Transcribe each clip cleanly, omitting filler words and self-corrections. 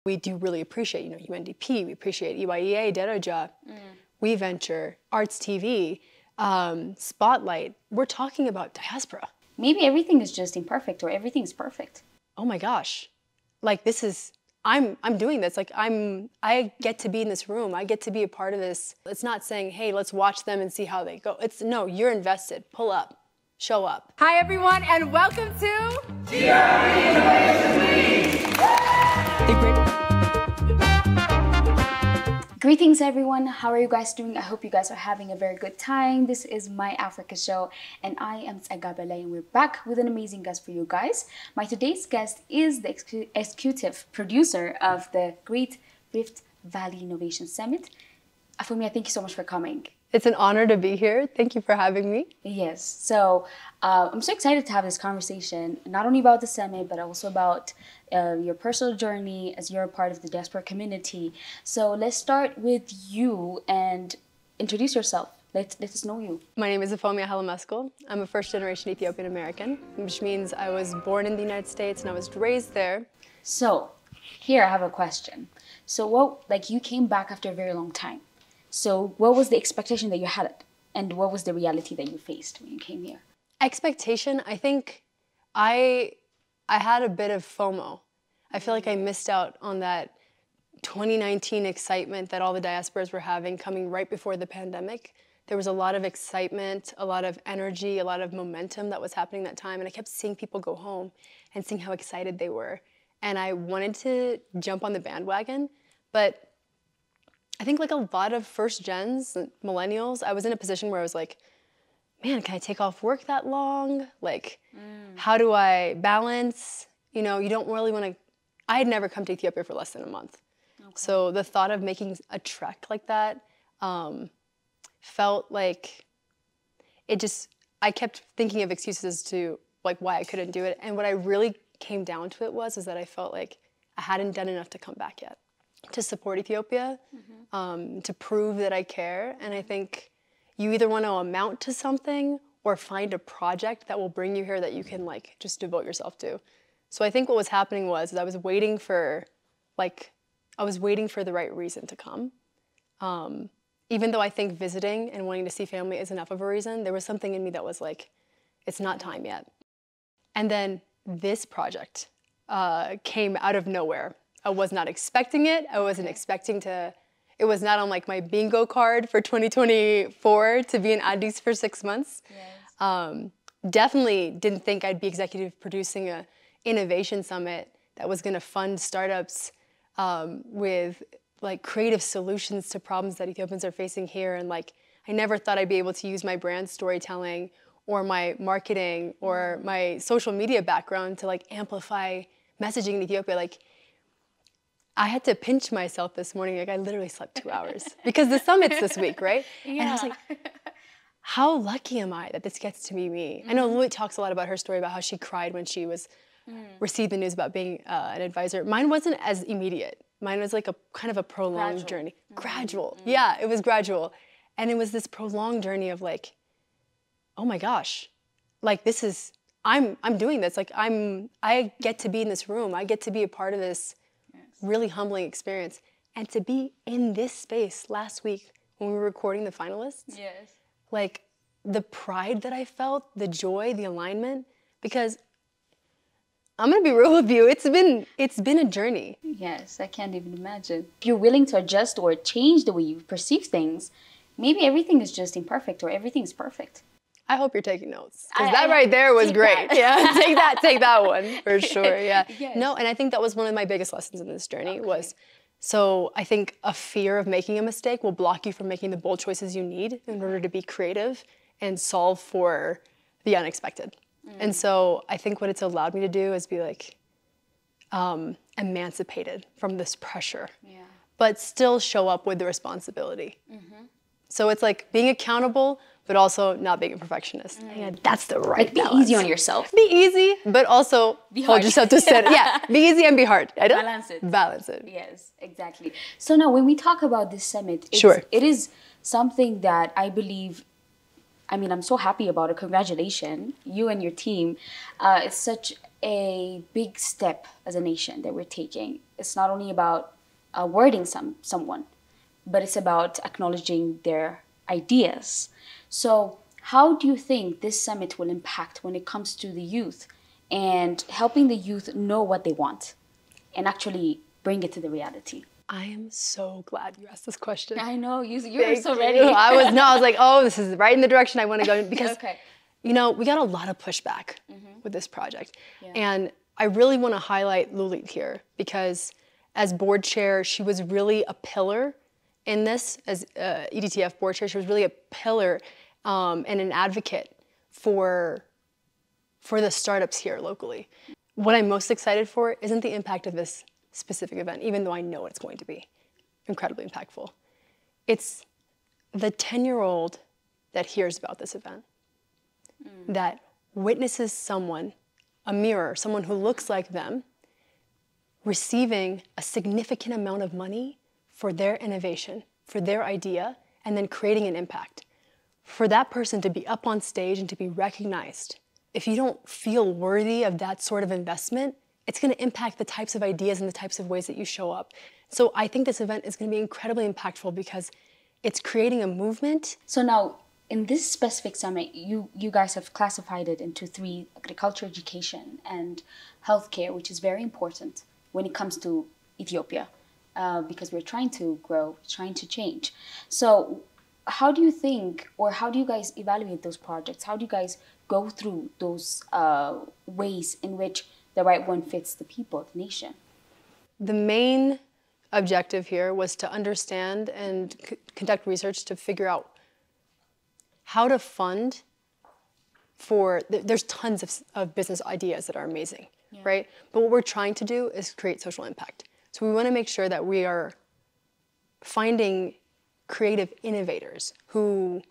We do really appreciate, UNDP, we appreciate EYEA, Deraja, We Venture, Arts TV, Spotlight. We're talking about diaspora. Maybe everything is just imperfect or everything's perfect. Oh my gosh. Like this is, I'm doing this. Like I get to be in this room. I get to be a part of this. It's not saying, hey, let's watch them and see how they go. It's no, you're invested. Pull up, show up. Hi everyone and welcome to Greetings everyone, how are you guys doing? I hope you guys are having a very good time. This is my Africa show and I am Tsagabele and we're back with an amazing guest for you guys. My today's guest is the executive producer of the Great Rift Valley Innovation Summit. Afomya, thank you so much for coming. It's an honor to be here. Thank you for having me. Yes, so I'm so excited to have this conversation, not only about the summit, but also about your personal journey as you're a part of the diaspora community. So let's start with you and introduce yourself. Let us know you. My name is Afomya Hailemeskel. I'm a first-generation Ethiopian American, which means I was born in the United States and I was raised there. So here I have a question. So you came back after a very long time. So what was the expectation that you had and what was the reality that you faced when you came here? Expectation, I think I had a bit of FOMO. I feel like I missed out on that 2019 excitement that all the diasporas were having coming right before the pandemic. There was a lot of excitement, a lot of energy, a lot of momentum that was happening that time. And I kept seeing people go home and seeing how excited they were. And I wanted to jump on the bandwagon, but I think like a lot of first gens, millennials, I was in a position where I was like, man, can I take off work that long? Like, how do I balance? You know, you don't really want to, I had never come to Ethiopia for less than a month. Okay. So the thought of making a trek like that felt like I kept thinking of excuses as to like why I couldn't do it. And what I really came down to it was that I felt like I hadn't done enough to come back yet, to support Ethiopia, to prove that I care. And I think you either want to amount to something or find a project that will bring you here that you can like just devote yourself to. So I think what was happening was I was waiting for the right reason to come. Even though I think visiting and wanting to see family is enough of a reason, there was something in me that was like, it's not time yet. And then this project came out of nowhere. I was not expecting it. I wasn't expecting to, it was not on like my bingo card for 2024 to be in Addis for 6 months. Yes. Definitely didn't think I'd be executive producing a innovation summit that was gonna fund startups with like creative solutions to problems that Ethiopians are facing here. And like, I never thought I'd be able to use my brand storytelling or my marketing or my social media background to like amplify messaging in Ethiopia. Like, I had to pinch myself this morning. Like I literally slept 2 hours because the summit's this week, right? Yeah. And I was like, how lucky am I that this gets to be me? I know Louie talks a lot about her story about how she cried when she was received the news about being an advisor. Mine wasn't as immediate. Mine was like a kind of a prolonged journey. Gradual. Yeah, it was gradual. And it was this prolonged journey of like, oh my gosh, like this is, I'm doing this. Like I get to be in this room. I get to be a part of this really humbling experience. And to be in this space last week when we were recording the finalists, yes, like the pride that I felt, the joy, the alignment, because I'm gonna be real with you, it's been a journey. Yes, I can't even imagine. If you're willing to adjust or change the way you perceive things, maybe everything is just imperfect or everything's perfect. I hope you're taking notes, because that right there was great. That. Yeah, take that one for sure. Yeah. Yes. No, and I think that was one of my biggest lessons in this journey was, so I think a fear of making a mistake will block you from making the bold choices you need in order to be creative and solve for the unexpected. And so I think what it's allowed me to do is be like emancipated from this pressure, but still show up with the responsibility. So it's like being accountable, but also not being a perfectionist. Yeah, that's the right balance. Be easy on yourself. Be easy, but also hold yourself to set. Yeah, be easy and be hard. Balance it. Balance it. Yes, exactly. So now when we talk about this summit, it is something that I believe, I mean, I'm so happy about it. Congratulations, you and your team. It's such a big step as a nation that we're taking. It's not only about wording someone, but it's about acknowledging their ideas. So how do you think this summit will impact when it comes to the youth and helping the youth know what they want and actually bring it to the reality? I am so glad you asked this question. I know, you're so ready. I was like, oh, this is right in the direction I want to go, because Okay. you know, we got a lot of pushback with this project. And I really want to highlight Lulit here, because as board chair, she was really a pillar in this. As EDTF board chair, she was really a pillar and an advocate for the startups here locally. What I'm most excited for isn't the impact of this specific event, even though I know it's going to be incredibly impactful. It's the 10-year-old that hears about this event, that witnesses someone, a mirror, someone who looks like them, receiving a significant amount of money for their innovation, for their idea, and then creating an impact. For that person to be up on stage and to be recognized, if you don't feel worthy of that sort of investment, it's going to impact the types of ideas and the types of ways that you show up. So I think this event is going to be incredibly impactful because it's creating a movement. So now, in this specific summit, you guys have classified it into 3: agriculture, education, and healthcare, which is very important when it comes to Ethiopia, because we're trying to grow, trying to change. So how do you think, or how do you guys evaluate those projects? How do you guys go through those ways in which the right one fits the people, the nation? The main objective here was to understand and conduct research to figure out how to fund for, there's tons of business ideas that are amazing, right? But what we're trying to do is create social impact. So we want to make sure that we are finding creative innovators who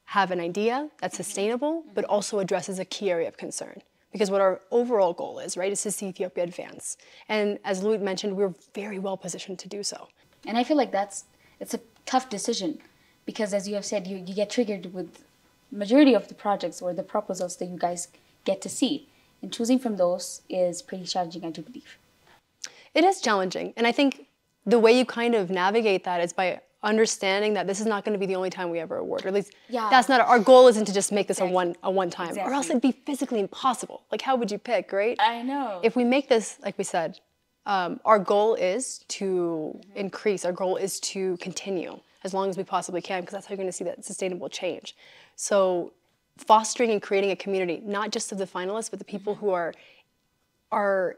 have an idea that's sustainable, but also addresses a key area of concern. Because what our overall goal is, right, is to see Ethiopia advance. And as Louis mentioned, we're very well positioned to do so. And I feel like it's a tough decision, because as you have said, you get triggered with majority of the projects or the proposals that you guys get to see. And choosing from those is pretty challenging, I do believe. It is challenging. And I think the way you kind of navigate that is by understanding that this is not going to be the only time we ever award, or at least that's not our goal. Isn't to just make this a one time, or else it'd be physically impossible. Like, how would you pick, right? I know. If we make this, like we said, our goal is to increase. Our goal is to continue as long as we possibly can, because that's how you're going to see that sustainable change. So, fostering and creating a community, not just of the finalists, but the people who are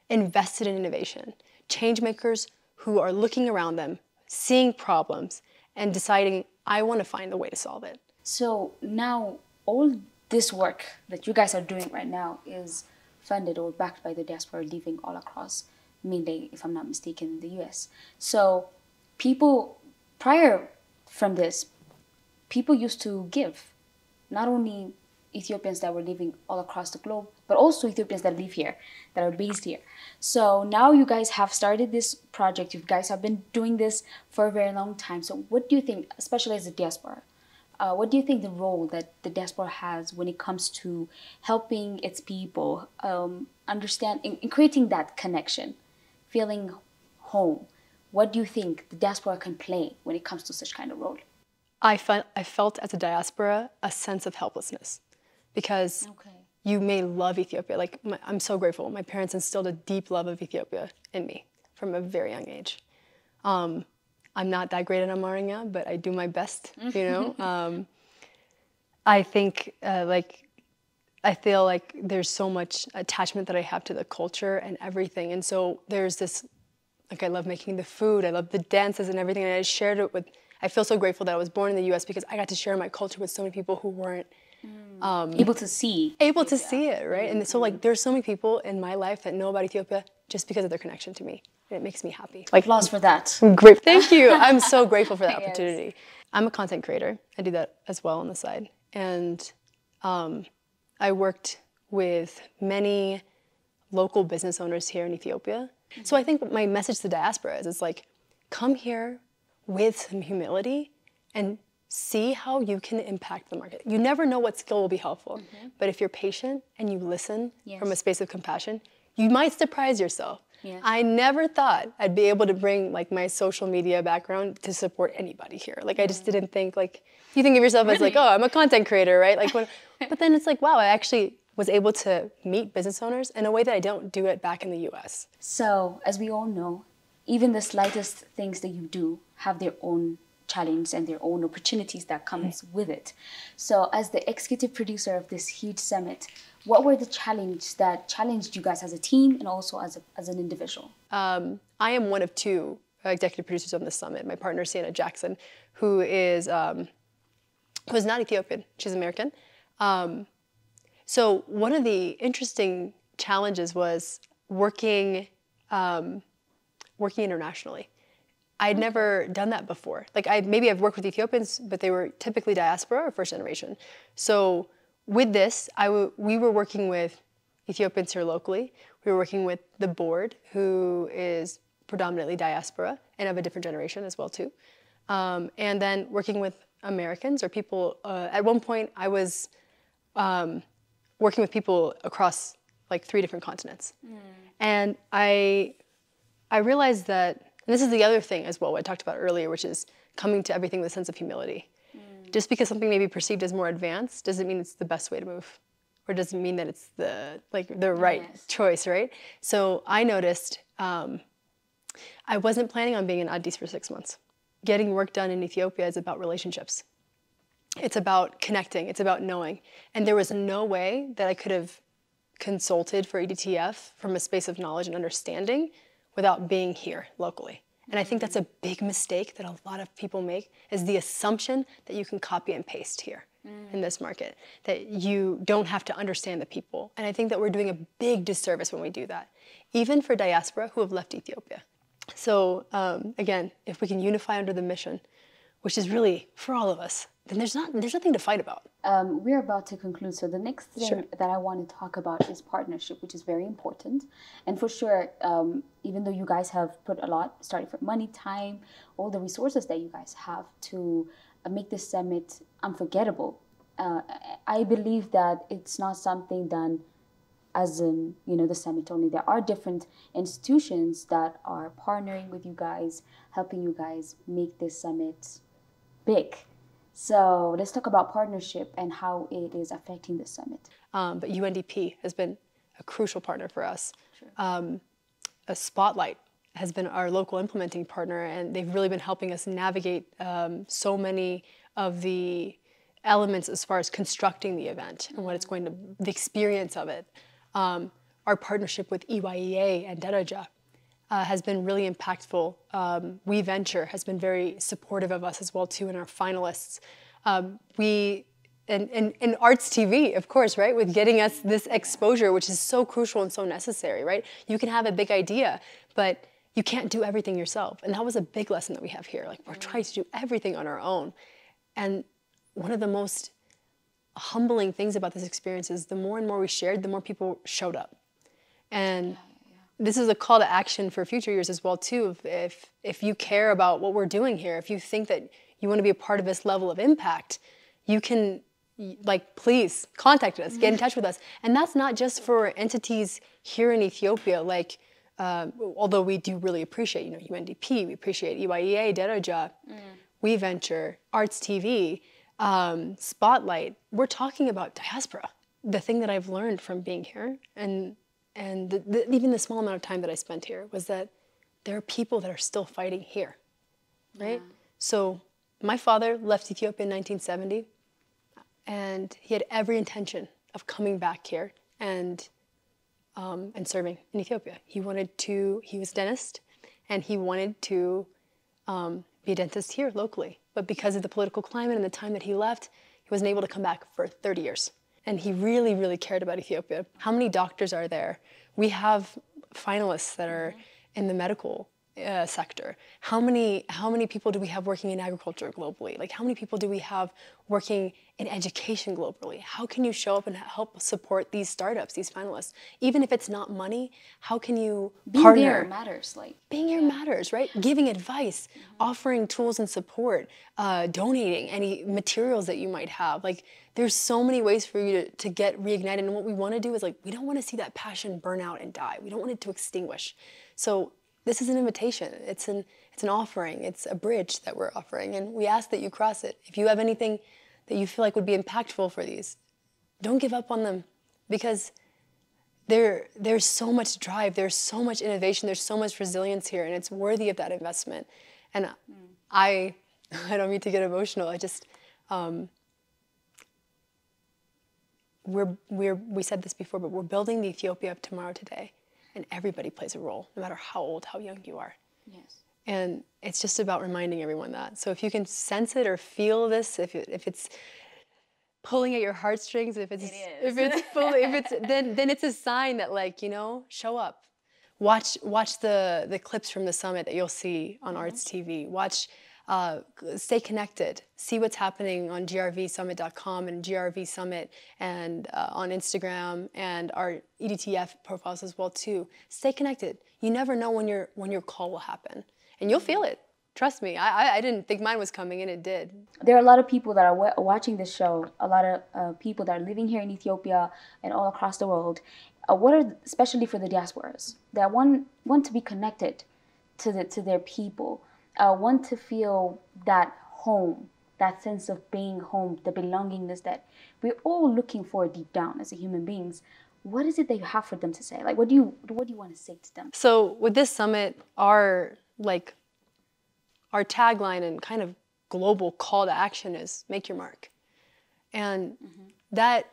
invested in innovation, change makers who are looking around them, seeing problems, and deciding, I want to find a way to solve it. So now all this work that you guys are doing right now is funded or backed by the diaspora living all across, mainly, if I'm not mistaken, in the US. So people, prior from this, people used to give, not only Ethiopians that were living all across the globe, but also Ethiopians that live here, that are based here. So now you guys have started this project. You guys have been doing this for a very long time. So what do you think, especially as a diaspora, what do you think the role that the diaspora has when it comes to helping its people understand, in creating that connection, feeling home? What do you think the diaspora can play when it comes to such kind of role? I felt as a diaspora a sense of helplessness, because you may love Ethiopia. Like, I'm so grateful. My parents instilled a deep love of Ethiopia in me from a very young age. I'm not that great at Amharic, but I do my best, you know. I think, I feel like there's so much attachment that I have to the culture and everything. And so there's this, like, I love making the food. I love the dances and everything. And I shared it with, I feel so grateful that I was born in the US, because I got to share my culture with so many people who weren't able to see it, right? And so, like, there's so many people in my life that know about Ethiopia just because of their connection to me. And it makes me happy. Like, applause for that. Great. Thank you. I'm so grateful for that opportunity. I'm a content creator. I do that as well on the side. And I worked with many local business owners here in Ethiopia. So I think my message to the diaspora is, it's like, come here with some humility and see how you can impact the market. You never know what skill will be helpful, but if you're patient and you listen from a space of compassion, you might surprise yourself. Yes. I never thought I'd be able to bring like my social media background to support anybody here. Like I just didn't think like, you think of yourself as like, oh, I'm a content creator, right? Like, but then it's like, wow, I actually was able to meet business owners in a way that I don't do it back in the US. So, as we all know, even the slightest things that you do have their own challenge and their own opportunities that comes with it. So, as the executive producer of this huge summit, what were the challenges that challenged you guys as a team and also as an individual? I am one of two executive producers on this summit. My partner, Sienna Jackson, who is not Ethiopian, she's American. So one of the interesting challenges was working internationally. I'd never done that before. Like maybe I've worked with Ethiopians, but they were typically diaspora or first generation. So with this, we were working with Ethiopians here locally. We were working with the board, who is predominantly diaspora and of a different generation as well too. And then working with Americans or people. At one point, I was working with people across like 3 different continents, and I realized that. And this is the other thing as well, what I talked about earlier, which is coming to everything with a sense of humility. Just because something may be perceived as more advanced doesn't mean it's the best way to move, or doesn't mean that it's the right choice, right? So I noticed I wasn't planning on being an adash for 6 months. Getting work done in Ethiopia is about relationships. It's about connecting. It's about knowing. And there was no way that I could have consulted for EDTF from a space of knowledge and understanding without being here locally. And I think that's a big mistake that a lot of people make, is the assumption that you can copy and paste here in this market, that you don't have to understand the people. And I think that we're doing a big disservice when we do that, even for diaspora who have left Ethiopia. So again, if we can unify under the mission, which is really for all of us, then there's nothing to fight about. We're about to conclude. So the next thing that I want to talk about is partnership, which is very important. And for sure, even though you guys have put a lot, starting from money, time, all the resources that you guys have to make this summit unforgettable, I believe that it's not something done as in, the summit only. There are different institutions that are partnering with you guys, helping you guys make this summit big. So let's talk about partnership and how it is affecting the summit. But UNDP has been a crucial partner for us. Sure. A Spotlight has been our local implementing partner, and they've really been helping us navigate so many of the elements as far as constructing the event and what it's going to, the experience of it. Our partnership with EYEA and Daraja has been really impactful. We Venture has been very supportive of us as well too, and our finalists. And Arts TV, of course, right, with getting us this exposure, which is so crucial and so necessary, right? You can have a big idea, but you can't do everything yourself. And that was a big lesson that we have here. Like, we're trying to do everything on our own. And one of the most humbling things about this experience is the more and more we shared, the more people showed up. And this is a call to action for future years as well too. If you care about what we're doing here, if you think that you want to be a part of this level of impact, you can, please contact us, get in touch with us. And that's not just for entities here in Ethiopia, although we do really appreciate, UNDP, we appreciate EYEA, Daraja, We Venture, Arts TV, Spotlight. We're talking about diaspora. The thing that I've learned from being here and even the small amount of time that I spent here was that there are people that are still fighting here, right? Yeah. So my father left Ethiopia in 1970, and he had every intention of coming back here and serving in Ethiopia. He was a dentist, and he wanted to be a dentist here locally. But because of the political climate and the time that he left, he wasn't able to come back for 30 years. And he really, really cared about Ethiopia. How many doctors are there? We have finalists that are in the medical sector? How many people do we have working in agriculture globally? Like, how many people do we have working in education globally? How can you show up and help support these startups, these finalists? Even if it's not money, how can you partner? Being there matters. Like being here matters, right? Giving advice, offering tools and support, donating any materials that you might have. Like, there's so many ways for you to get reignited. And what we want to do is, like, we don't want to see that passion burn out and die. We don't want it to extinguish. So this is an invitation. It's an offering. It's a bridge that we're offering, and we ask that you cross it. If you have anything that you feel like would be impactful for these, don't give up on them, because there's so much drive, there's so much innovation, there's so much resilience here, and it's worthy of that investment. And I don't mean to get emotional. I just we said this before, but we're building the Ethiopia of tomorrow today. And everybody plays a role, no matter how old, how young you are. Yes. And it's just about reminding everyone that. So if you can sense it or feel this, if it's pulling at your heartstrings, then it's a sign that, like, you know, show up. Watch the clips from the summit that you'll see on Arts TV. Stay connected. See what's happening on grvsummit.com and GRV Summit, and on Instagram, and our EDTF profiles as well too. Stay connected. You never know when your call will happen, and you'll feel it. Trust me. I didn't think mine was coming, and it did. There are a lot of people that are watching this show. A lot of people that are living here in Ethiopia and all across the world. Especially for the diasporas that want to be connected to their people. Want to feel that home, that sense of being home, the belongingness that we're all looking for deep down as human beings. What is it that you have for them to say? Like, what do you want to say to them? So with this summit, our tagline and kind of global call to action is make your mark. And that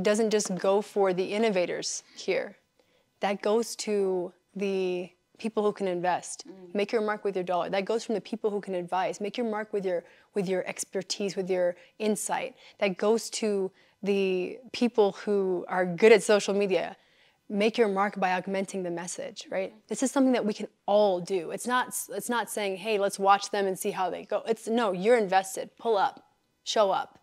doesn't just go for the innovators here. That goes to the people who can invest. Make your mark with your dollar. That goes from the people who can advise. Make your mark with your expertise, with your insight. That goes to the people who are good at social media. Make your mark by augmenting the message, right? This is something that we can all do. It's not saying, hey, let's watch them and see how they go. No, you're invested. Pull up, show up.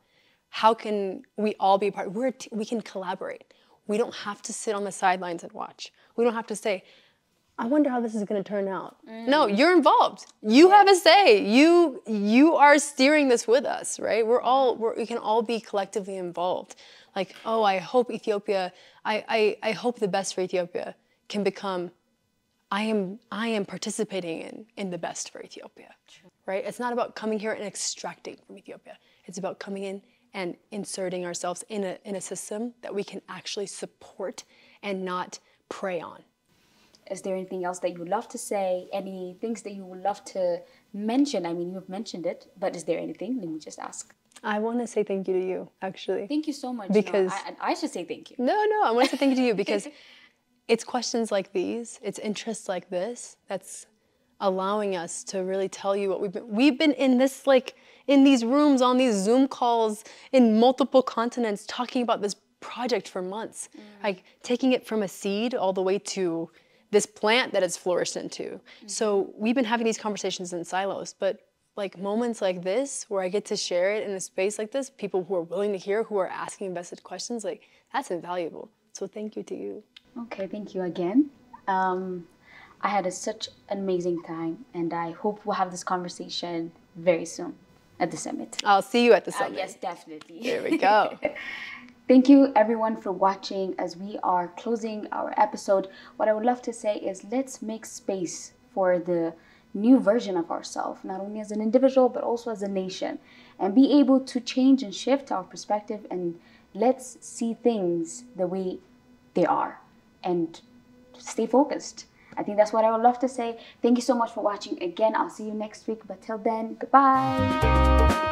How can we all be a part? We can collaborate. We don't have to sit on the sidelines and watch. We don't have to say, I wonder how this is going to turn out. No, you're involved. You have a say. You are steering this with us, right? We can all be collectively involved. Like, oh, I hope Ethiopia, I hope the best for Ethiopia can become, I am participating in the best for Ethiopia, right? It's not about coming here and extracting from Ethiopia. It's about coming in and inserting ourselves in a system that we can actually support and not prey on. Is there anything else that you would love to say? Any things that you would love to mention? I mean, you've mentioned it, but is there anything? Let me just ask. I want to say thank you to you, actually. Thank you so much. Because I should say thank you. No, I want to say thank you to you, because it's questions like these, it's interests like this that's allowing us to really tell you what we've been in this, like, in these rooms, on these Zoom calls, in multiple continents, talking about this project for months, like taking it from a seed all the way to this plant that it's flourished into. So we've been having these conversations in silos, but like moments like this, where I get to share it in a space like this, people who are willing to hear, who are asking invested questions, like, that's invaluable. So thank you to you. Okay, thank you again. I had such an amazing time, and I hope we'll have this conversation very soon at the summit. I'll see you at the summit. Yes, definitely. There we go. Thank you everyone for watching. As we are closing our episode, what I would love to say is, let's make space for the new version of ourselves, not only as an individual, but also as a nation, and be able to change and shift our perspective, and let's see things the way they are and stay focused. I think that's what I would love to say. Thank you so much for watching again. I'll see you next week, but till then, goodbye.